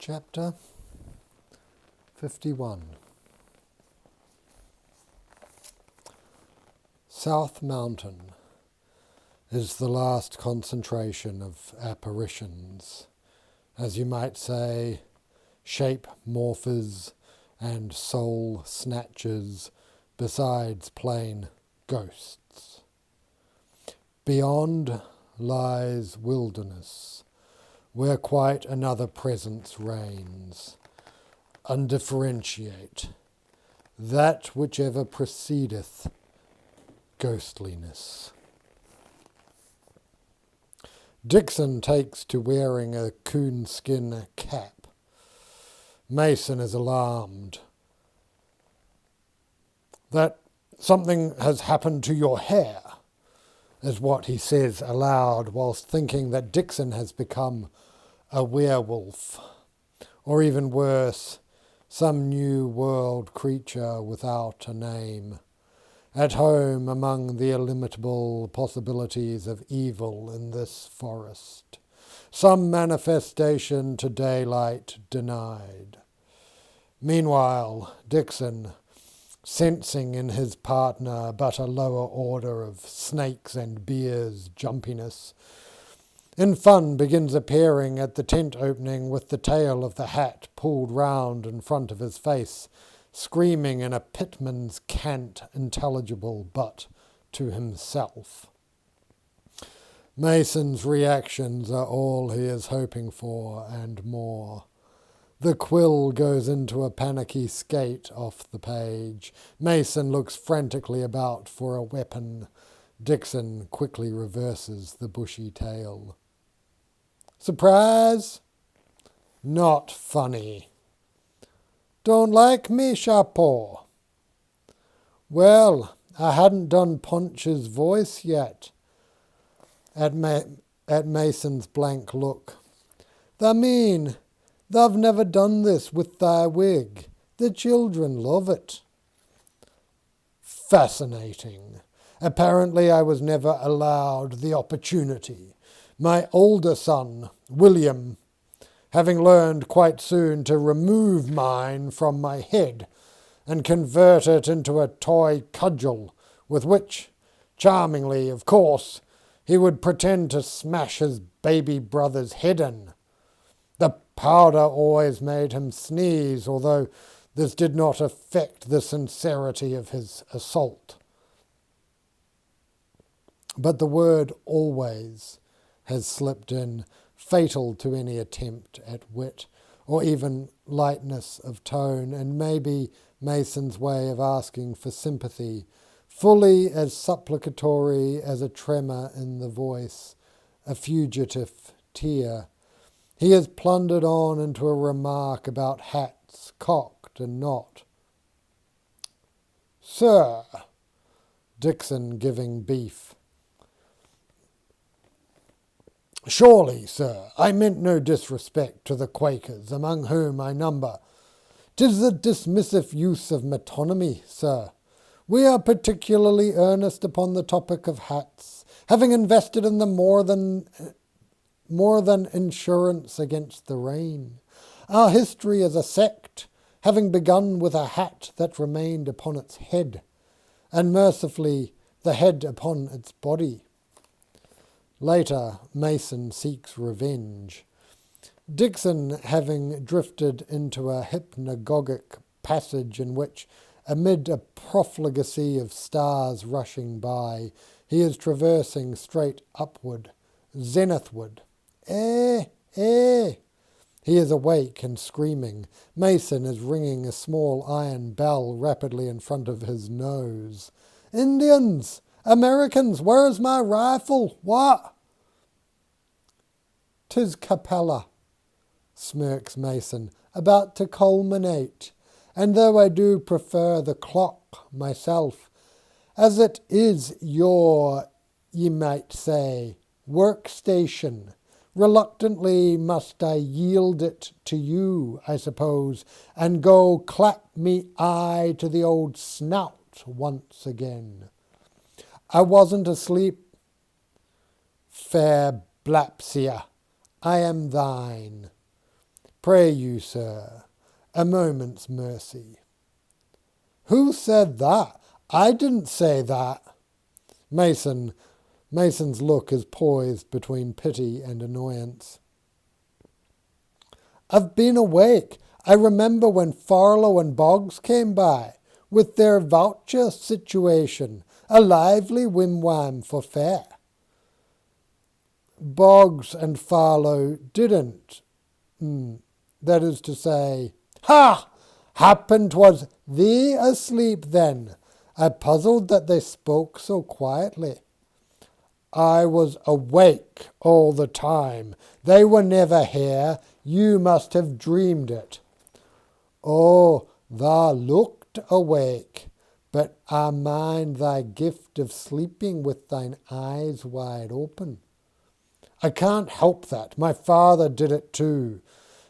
Chapter 51. South Mountain is the last concentration of apparitions, as you might say, shape morphers and soul snatchers, besides plain ghosts. Beyond lies wilderness, where quite another presence reigns, undifferentiate, that whichever precedeth ghostliness. Dixon takes to wearing a coonskin cap. Mason is alarmed that something has happened to your hair, is what he says aloud, whilst thinking that Dixon has become a werewolf, or even worse, some new world creature without a name, at home among the illimitable possibilities of evil in this forest, some manifestation to daylight denied. Meanwhile, Dixon, sensing in his partner but a lower order of snakes and bears jumpiness, in fun begins appearing at the tent opening with the tail of the hat pulled round in front of his face, screaming in a pitman's cant intelligible but to himself. Mason's reactions are all he is hoping for and more. The quill goes into a panicky skate off the page. Mason looks frantically about for a weapon. Dixon quickly reverses the bushy tail. Surprise? Not funny. Don't like me, chapeau? Well, I hadn't done Punch's voice yet. At Mason's blank look. Tha mean, thou've never done this with thy wig. The children love it. Fascinating. Apparently I was never allowed the opportunity. My older son, William, having learned quite soon to remove mine from my head and convert it into a toy cudgel with which, charmingly, of course, he would pretend to smash his baby brother's head in. The powder always made him sneeze, although this did not affect the sincerity of his assault. But the word always has slipped in, fatal to any attempt at wit or even lightness of tone, and maybe Mason's way of asking for sympathy, fully as supplicatory as a tremor in the voice, a fugitive tear. He has plundered on into a remark about hats cocked and not. Sir, Dixon giving beef. Surely, sir, I meant no disrespect to the Quakers, among whom I number. 'Tis the dismissive use of metonymy, sir. We are particularly earnest upon the topic of hats, having invested in them more than insurance against the rain. Our history as a sect, having begun with a hat that remained upon its head, and mercifully the head upon its body. Later, Mason seeks revenge. Dixon, having drifted into a hypnagogic passage in which, amid a profligacy of stars rushing by, he is traversing straight upward, zenithward. Eh! He is awake and screaming. Mason is ringing a small iron bell rapidly in front of his nose. Indians! Americans! Where's my rifle? What? 'Tis Capella, smirks Mason, about to culminate, and though I do prefer the clock myself, as it is your, ye might say, workstation, reluctantly must I yield it to you, I suppose, and go clap me eye to the old snout once again. I wasn't asleep. Fair Blapsia, I am thine. Pray you, sir, a moment's mercy. Who said that? I didn't say that. Mason's look is poised between pity and annoyance. I've been awake. I remember when Farlow and Boggs came by, with their voucher situation, a lively whim-wham for fare. Boggs and Farlow didn't. That is to say, ha! Happened 'twas thee asleep then. I puzzled that they spoke so quietly. I was awake all the time. They were never here. You must have dreamed it. Oh, thou looked awake, but I mind thy gift of sleeping with thine eyes wide open. I can't help that. My father did it too.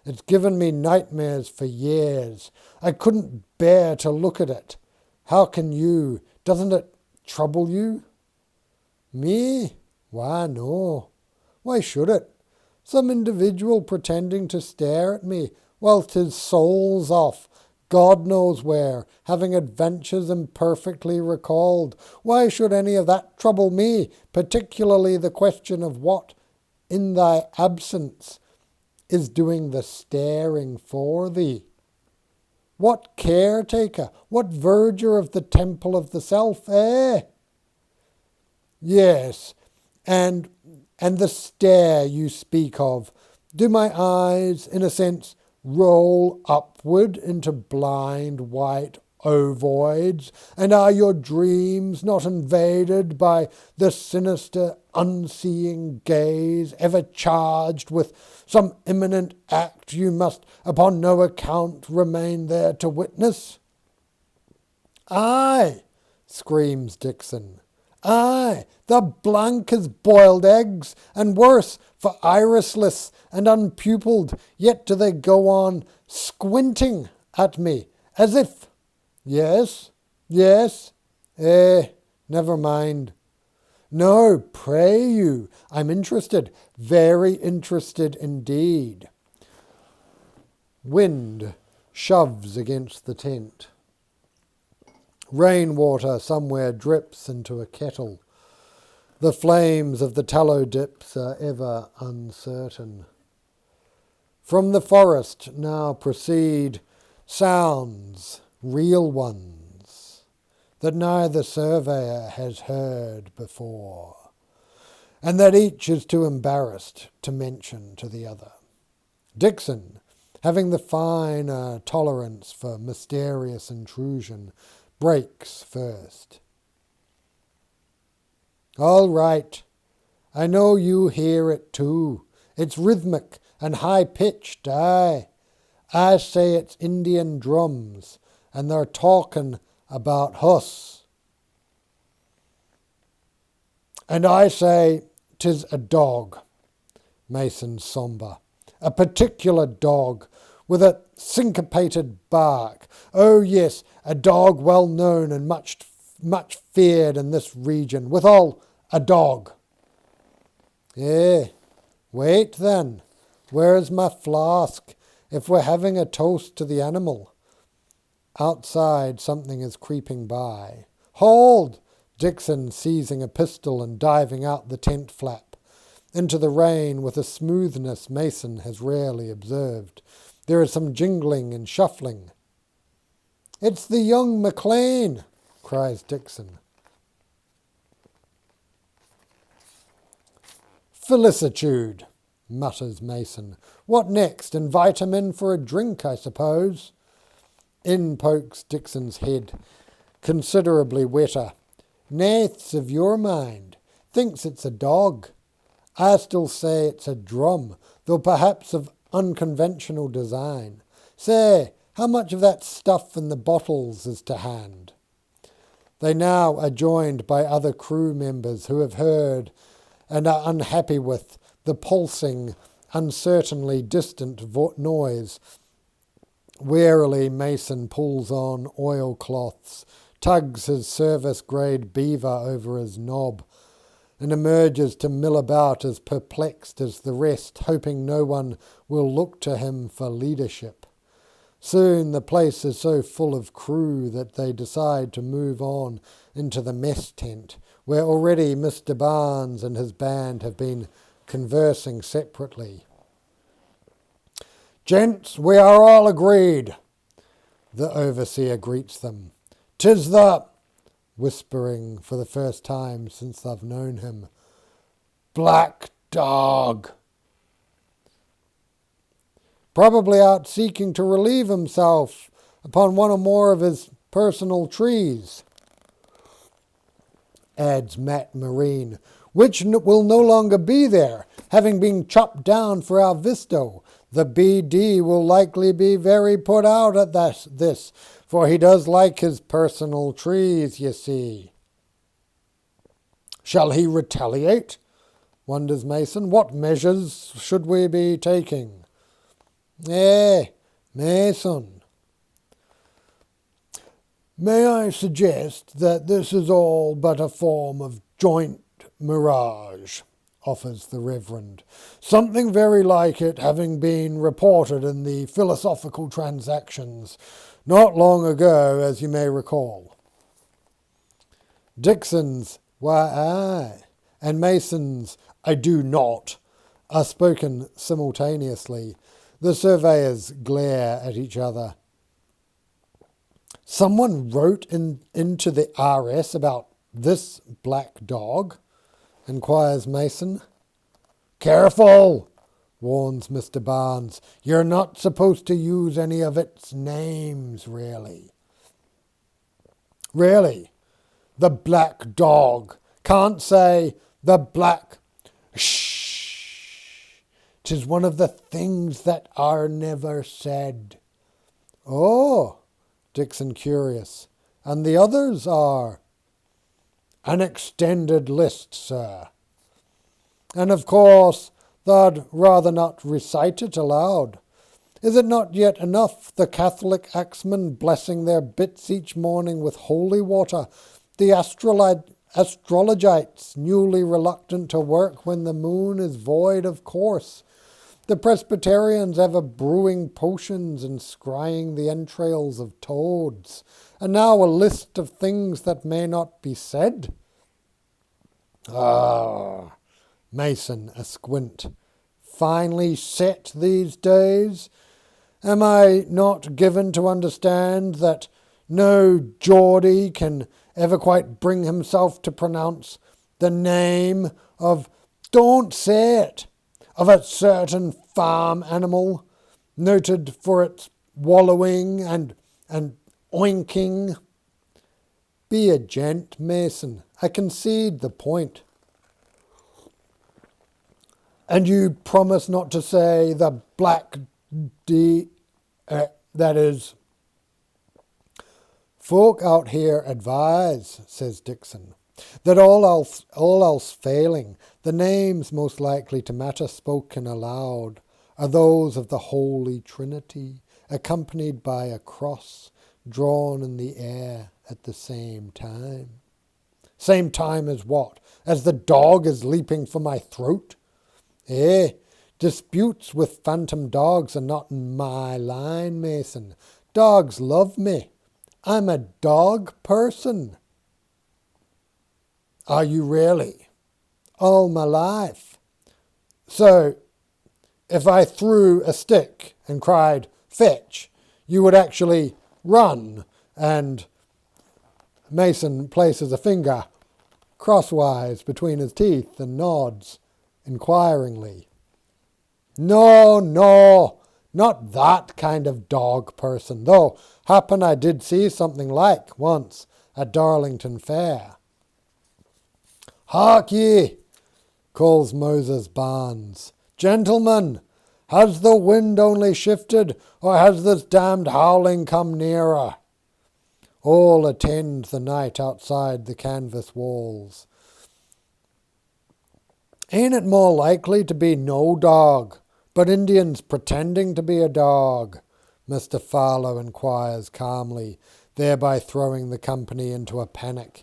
It's given me nightmares for years. I couldn't bear to look at it. How can you? Doesn't it trouble you? Me? Why, no. Why should it? Some individual pretending to stare at me whilst his soul's off, God knows where, having adventures imperfectly recalled. Why should any of that trouble me, particularly the question of what, in thy absence, is doing the staring for thee? What caretaker, what verger of the temple of the self, eh? Yes, and the stare you speak of, do my eyes, in a sense, roll upward into blind white ovoids, and are your dreams not invaded by the sinister, unseeing gaze, ever charged with some imminent act you must upon no account remain there to witness? Aye, screams Dixon. Aye, the blank as boiled eggs, and worse, for irisless and unpupilled, yet do they go on squinting at me, as if... Yes, never mind. No, pray you, I'm interested, very interested indeed. Wind shoves against the tent. Rainwater somewhere drips into a kettle. The flames of the tallow dips are ever uncertain. From the forest now proceed sounds, real ones, that neither surveyor has heard before, and that each is too embarrassed to mention to the other. Dixon, having the finer tolerance for mysterious intrusion, breaks first. All right, I know you hear it too. It's rhythmic and high-pitched, aye. I say it's Indian drums, and they're talking about us. And I say 'tis a dog, Mason sombre, a particular dog, with a syncopated bark. Oh yes, a dog well known and much feared in this region. Withal, a dog. Wait then. Where's my flask? If we're having a toast to the animal. Outside something is creeping by. Hold! Dixon seizing a pistol and diving out the tent flap into the rain with a smoothness Mason has rarely observed. There is some jingling and shuffling. It's the young McLean, cries Dixon. Felicitude, mutters Mason. What next? Invite him in for a drink, I suppose. In pokes Dixon's head, considerably wetter. Nath's of your mind. Thinks it's a dog. I still say it's a drum, though perhaps of unconventional design. Say, how much of that stuff in the bottles is to hand? They now are joined by other crew members who have heard and are unhappy with the pulsing, uncertainly distant noise. Warily Mason pulls on oilcloths, tugs his service-grade beaver over his knob, and emerges to mill about as perplexed as the rest, hoping no one will look to him for leadership. Soon the place is so full of crew that they decide to move on into the mess tent, where already Mr. Barnes and his band have been conversing separately. "Gents, we are all agreed," the overseer greets them. "'Tis the," whispering for the first time since they've known him, "Black Dog. Probably out seeking to relieve himself upon one or more of his personal trees," adds Matt Marine, "which will no longer be there, having been chopped down for our visto. The BD will likely be very put out at this, for he does like his personal trees, you see." "Shall he retaliate?" wonders Mason. "What measures should we be taking?" Mason, may I suggest that this is all but a form of joint mirage, offers the Reverend. Something very like it having been reported in the Philosophical Transactions not long ago, as you may recall. Dixon's "why aye" and Mason's "I do not" are spoken simultaneously. The surveyors glare at each other. "Someone wrote into the RS about this black dog?" inquires Mason. "Careful," warns Mr. Barnes. "You're not supposed to use any of its names, really." "Really? The black dog. Can't say the black..." "Shh! 'Tis one of the things that are never said." "Oh," Dixon curious. "And the others are?" "An extended list, sir." "And of course thou'd rather not recite it aloud. Is it not yet enough the Catholic axemen blessing their bits each morning with holy water, the astrologites newly reluctant to work when the moon is void of course, the Presbyterians ever brewing potions and scrying the entrails of toads, and now a list of things that may not be said?" "Ah," Mason a squint. "Finely set these days? Am I not given to understand that no Geordie can ever quite bring himself to pronounce the name of—" "Don't say it!" "Of a certain farm animal, noted for its wallowing and oinking?" "Be a gent, Mason. I concede the point." "And you promise not to say the black that is..." "Folk out here advise," says Dixon, "that all else failing, the names most likely to matter spoken aloud are those of the Holy Trinity, accompanied by a cross drawn in the air at the same time." "Same time as what? As the dog is leaping for my throat?" Disputes with phantom dogs are not in my line, Mason. Dogs love me. I'm a dog person." "Are you really?" "All my life." "So, if I threw a stick and cried, 'Fetch,' you would actually run and..." Mason places a finger crosswise between his teeth and nods inquiringly. No, not that kind of dog person, though happen I did see something like once at Darlington Fair." "Hark ye," calls Moses Barnes. "Gentlemen, has the wind only shifted, or has this damned howling come nearer?" All attend the night outside the canvas walls. "Ain't it more likely to be no dog, but Indians pretending to be a dog?" Mr. Farlow inquires calmly, thereby throwing the company into a panic.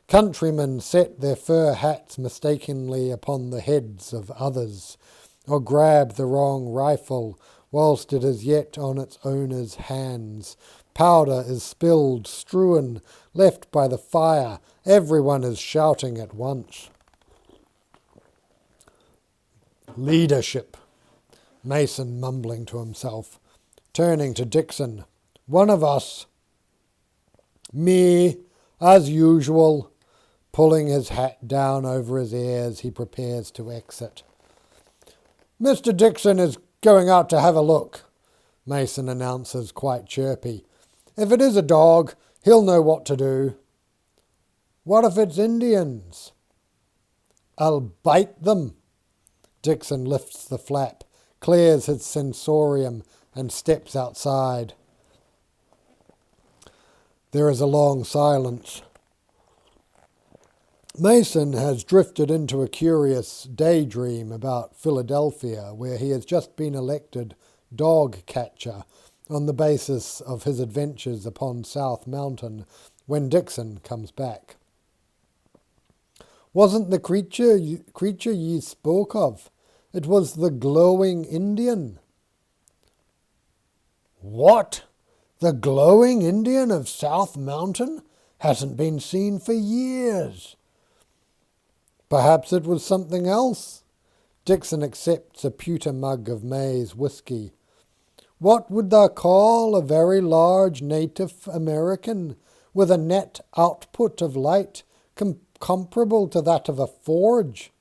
Countrymen set their fur hats mistakenly upon the heads of others, or grab the wrong rifle whilst it is yet on its owner's hands. Powder is spilled, strewn, left by the fire. Everyone is shouting at once. Leadership, Mason mumbling to himself, turning to Dixon. One of us. Me, as usual. Pulling his hat down over his ears, he prepares to exit. Mr. Dixon is going out to have a look, Mason announces quite chirpy. If it is a dog, he'll know what to do. What if it's Indians? I'll bite them. Dixon lifts the flap, clears his sensorium, and steps outside. There is a long silence. Mason has drifted into a curious daydream about Philadelphia, where he has just been elected dog catcher on the basis of his adventures upon South Mountain when Dixon comes back. Wasn't the creature ye spoke of? It was the glowing Indian. What? The glowing Indian of South Mountain? Hasn't been seen for years. Perhaps it was something else. Dixon accepts a pewter mug of maize whisky. What would they call a very large Native American with a net output of light comparable to that of a forge?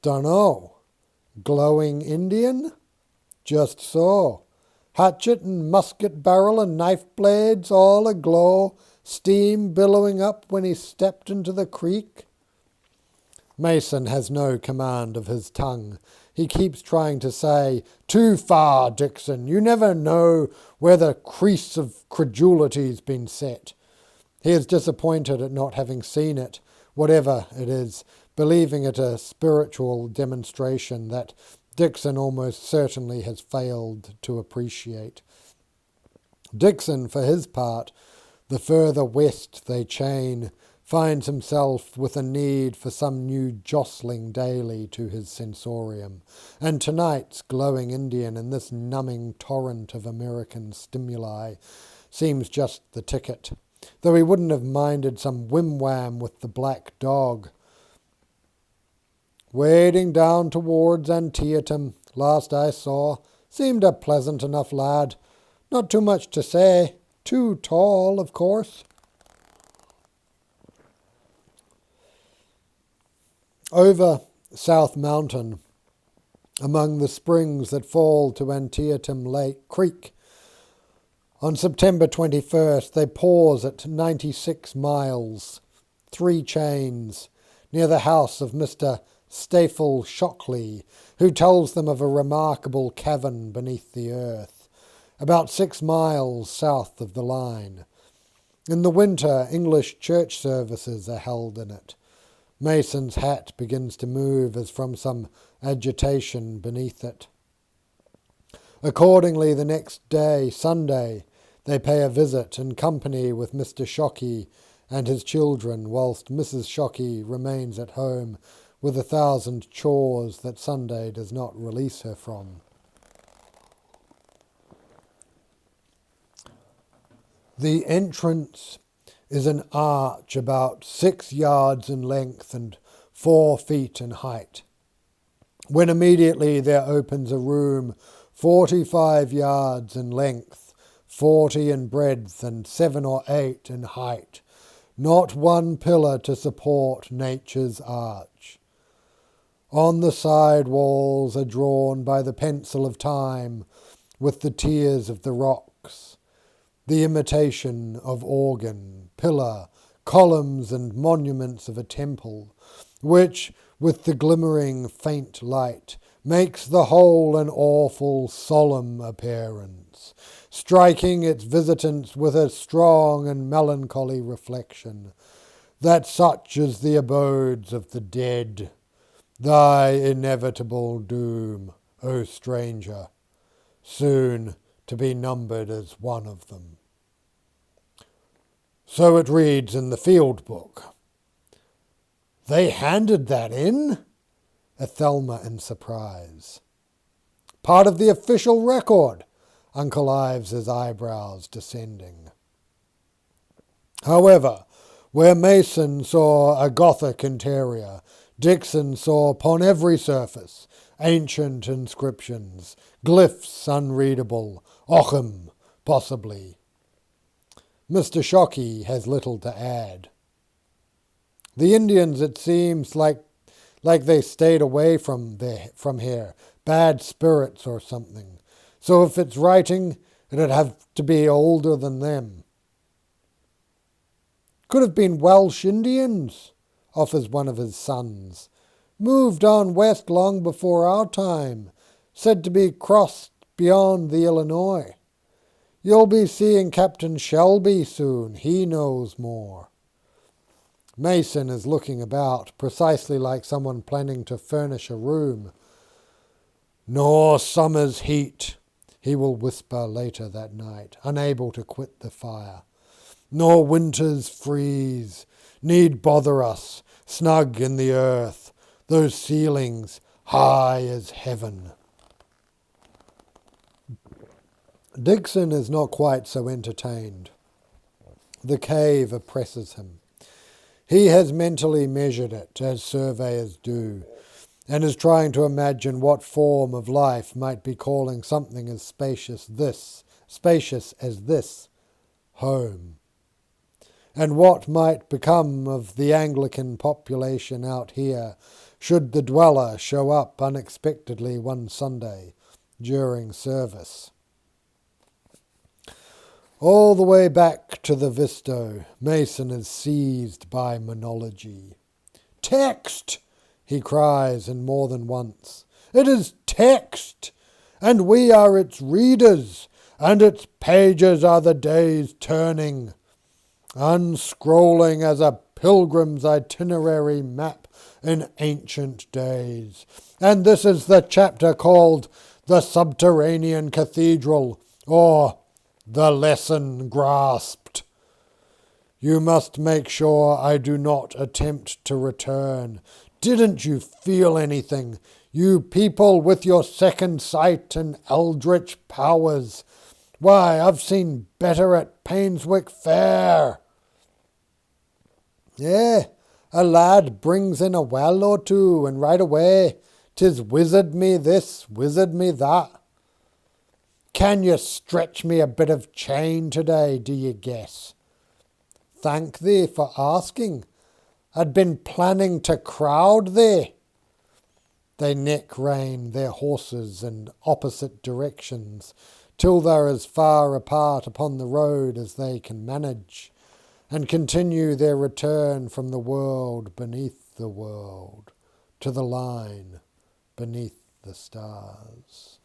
Dunno. Glowing Indian? Just so. Hatchet and musket barrel and knife blades all aglow, steam billowing up when he stepped into the creek. Mason has no command of his tongue. He keeps trying to say, "Too far, Dixon. You never know where the crease of credulity's been set." He is disappointed at not having seen it, whatever it is, believing it a spiritual demonstration that Dixon almost certainly has failed to appreciate. Dixon, for his part, the further west they chain, finds himself with a need for some new jostling daily to his sensorium, and tonight's glowing Indian in this numbing torrent of American stimuli seems just the ticket, though he wouldn't have minded some whim-wham with the black dog. Wading down towards Antietam, last I saw, seemed a pleasant enough lad. Not too much to say, too tall, of course. Over South Mountain, among the springs that fall to Antietam Lake Creek, on September 21st they pause at 96 miles, 3 chains, near the house of Mr. Staffel Shockley, who tells them of a remarkable cavern beneath the earth, about 6 miles south of the line. In the winter, English church services are held in it. Mason's hat begins to move as from some agitation beneath it. Accordingly, the next day, Sunday, they pay a visit in company with Mr. Shockey and his children, whilst Mrs. Shockey remains at home with 1,000 chores that Sunday does not release her from. The entrance is an arch about 6 yards in length and 4 feet in height, when immediately there opens a room 45 yards in length, 40 in breadth, and 7 or 8 in height, not one pillar to support nature's arch. On the side walls are drawn by the pencil of time, with the tears of the rocks, the imitation of organ, pillar, columns and monuments of a temple, which, with the glimmering faint light, makes the whole an awful solemn appearance, striking its visitants with a strong and melancholy reflection, that such is the abodes of the dead, thy inevitable doom, O stranger, soon to be numbered as one of them. So it reads in the field book. They handed that in? Ethelma in surprise. Part of the official record, Uncle Ives' eyebrows descending. However, where Mason saw a Gothic interior, Dixon saw upon every surface ancient inscriptions, glyphs unreadable, Ockham, possibly. Mr. Shockey has little to add. The Indians, it seems like they stayed away from here, bad spirits or something. So if it's writing, it'd have to be older than them. Could have been Welsh Indians, offers one of his sons. Moved on west long before our time, said to be crossed beyond the Illinois. You'll be seeing Captain Shelby soon, he knows more. Mason is looking about, precisely like someone planning to furnish a room. Nor summer's heat, he will whisper later that night, unable to quit the fire. Nor winter's freeze need bother us, snug in the earth, those ceilings high as heaven. Dixon is not quite so entertained. The cave oppresses him. He has mentally measured it, as surveyors do, and is trying to imagine what form of life might be calling something as spacious as this, home. And what might become of the Anglican population out here should the dweller show up unexpectedly one Sunday during service. All the way back to the Visto, Mason is seized by monology. Text, he cries, and more than once. It is text, and we are its readers, and its pages are the days turning, unscrolling as a pilgrim's itinerary map in ancient days. And this is the chapter called The Subterranean Cathedral, or The Lesson Grasped. You must make sure I do not attempt to return. Didn't you feel anything, you people with your second sight and eldritch powers? Why, I've seen better at Painswick Fair. Yeah, a lad brings in a well or two, and right away 'tis wizard me this, wizard me that. Can you stretch me a bit of chain today, do you guess? Thank thee for asking. I'd been planning to crowd thee. They neck rein their horses in opposite directions, till they're as far apart upon the road as they can manage, and continue their return from the world beneath the world to the line beneath the stars.